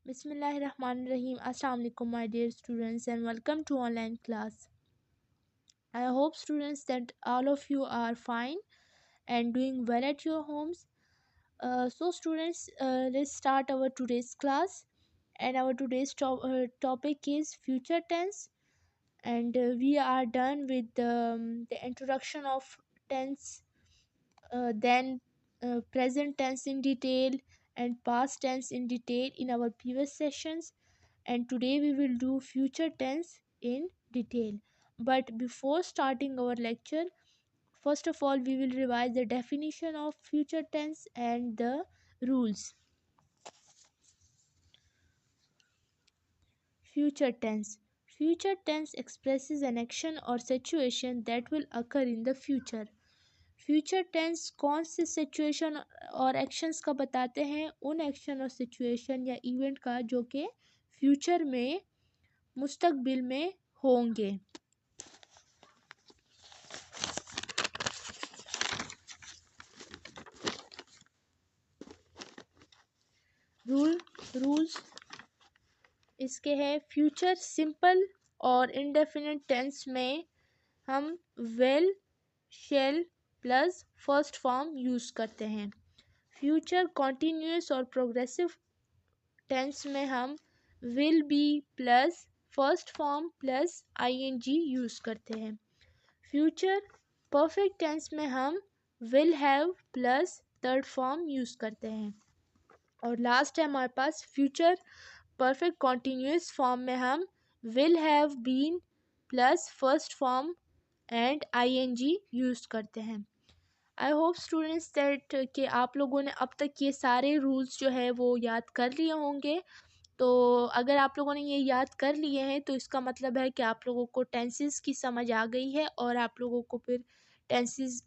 Bismillahirrahmanirrahim. Assalamu alaikum, my dear students, and welcome to online class. I hope, students, that all of you are fine and doing well at your homes. Students, let's start our today's class. And our today's topic is future tense. And we are done with the introduction of tense, then present tense in detail, and past tense in detail in our previous sessions, and today we will do future tense in detail. But before starting our lecture, first of all we will revise the definition of future tense and the rules. Future tense. Future tense expresses an action or situation that will occur in the future. Future tense कौन से situation और actions का बताते हैं? उन action और situation या event का जो कि फ्यूचर में, मुस्तकबिल में होंगे. रूल्स इसके हैं. फ्यूचर सिंपल और इंडेफिनिट टेंस में हम will, shall plus first form use करते हैं. फ्यूचर कॉन्टीन्यूअस और प्रोग्रेसिव टेंस में हम will be plus first form plus ING use करते हैं. फ्यूचर परफेक्ट टेंस में हम will have plus third form use करते हैं. और लास्ट है हमारे पास फ्यूचर परफेक्ट कॉन्टीन्यूअस फॉर्म में हम will have been plus first form and ING use करते हैं. आई होप स्टूडेंट्स दैट कि आप लोगों ने अब तक ये सारे रूल्स जो है वो याद कर लिए होंगे. तो अगर आप लोगों ने ये याद कर लिए हैं तो इसका मतलब है कि आप लोगों को टेंसेस की समझ आ गई है और आप लोगों को फिर टेंसेस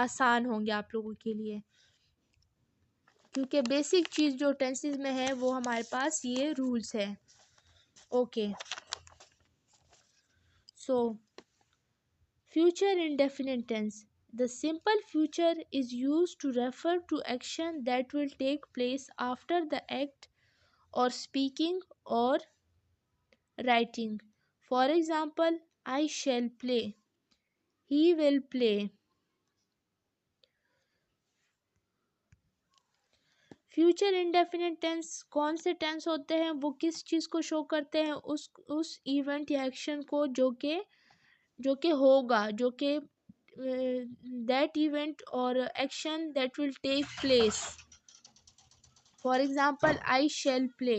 आसान होंगे आप लोगों के लिए, क्योंकि बेसिक चीज़ जो टेंसेस में है वो हमारे पास ये रूल्स है. Okay, so future indefinite tense. The simple future is used to refer to action that will take place after the act or speaking or writing. For example, I shall play. He will play. Future indefinite tense कौन से tense होते हैं? वो किस चीज़ को show करते हैं? उस इवेंट या एक्शन को जो कि होगा, जो कि that event or action that will take place. For example, I shall play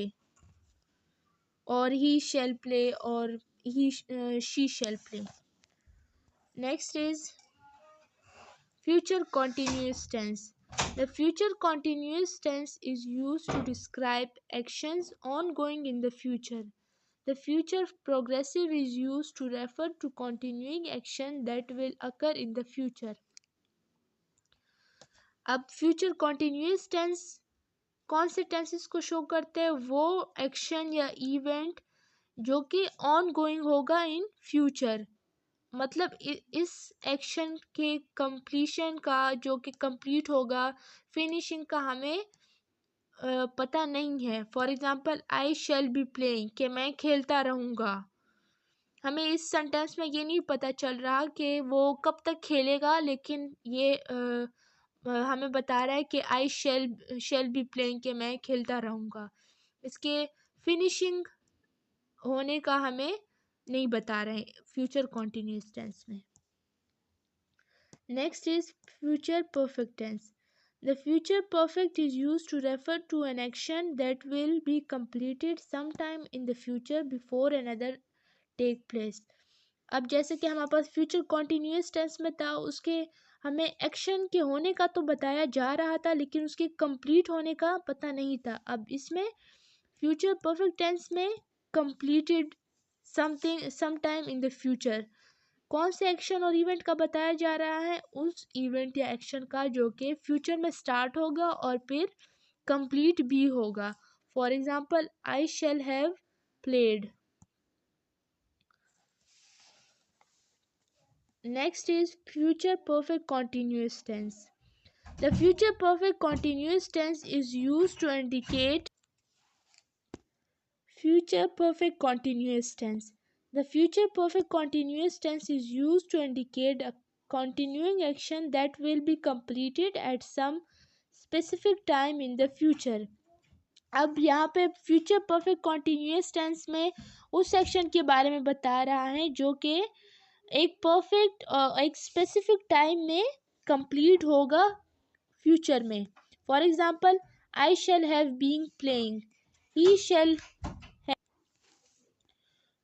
or he shall play or he she shall play. Next is future continuous tense. The future continuous tense is used to describe actions ongoing in the future. The future progressive is used to refer to continuing action that will occur in the future. अब future continuous tense कौन से tenses को show करते हैं? वो action या event जो कि ऑन गोइंग होगा इन फ्यूचर. मतलब इस एक्शन के कंप्लीशन का, जो कि कंप्लीट होगा, फिनिशिंग का हमें पता नहीं है. For example, I shall be playing, कि मैं खेलता रहूँगा. हमें इस सेंटेंस में ये नहीं पता चल रहा कि वो कब तक खेलेगा, लेकिन ये हमें बता रहा है कि आई शैल बी प्लेइंग, कि मैं खेलता रहूँगा. इसके फिनिशिंग होने का हमें नहीं बता रहे फ्यूचर कॉन्टिन्यूस टेंस में. Next is future perfect tense. The future perfect is used to refer to an action that will be completed sometime in the future before another take place. अब जैसे कि हमारे पास फ्यूचर कॉन्टिन्यूस टेंस में था, उसके हमें एक्शन के होने का तो बताया जा रहा था, लेकिन उसके कंप्लीट होने का पता नहीं था. अब इसमें फ्यूचर परफेक्ट टेंस में completed something sometime in the future, कौन से एक्शन और इवेंट का बताया जा रहा है? उस इवेंट या एक्शन का जो कि फ्यूचर में स्टार्ट होगा और फिर कंप्लीट भी होगा. For example, I shall have played. Next is future perfect continuous tense. The future perfect continuous tense is used to indicate Future perfect continuous tense. The future perfect continuous tense is used to indicate a continuing action that will be completed at some specific time in the future. अब यहाँ पे future perfect continuous tense में उस section के बारे में बता रहा है जो कि एक परफेक्ट एक स्पेसिफिक टाइम में कंप्लीट होगा फ्यूचर में. For example, I shall have been playing, he shall.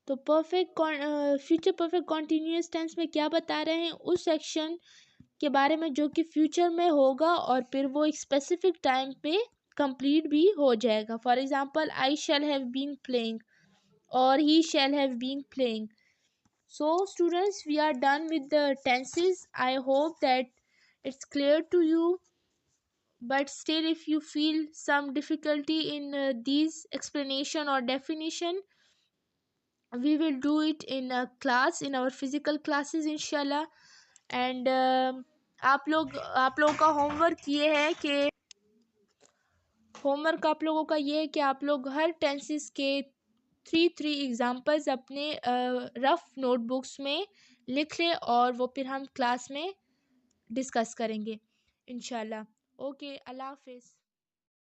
तो perfect future perfect continuous tense में क्या बता रहे हैं, उस सेक्शन के बारे में जो कि फ्यूचर में होगा और फिर वो एक स्पेसिफिक टाइम पे कंप्लीट भी हो जाएगा. For example, I shall have been playing और he shall have been playing. So students, we are done with the tenses. I hope that it's clear to you, but still if you feel some difficulty in these explanation or definition, we will do it in a class, in our physical classes inshallah. And आप लोग का homework ये है कि आप लोग हर tenses के three examples अपने रफ नोटबुक्स में लिख लें और वो फिर हम क्लास में डिस्कस करेंगे इंशाल्लाह. ओके, अल्लाह हाफिज़.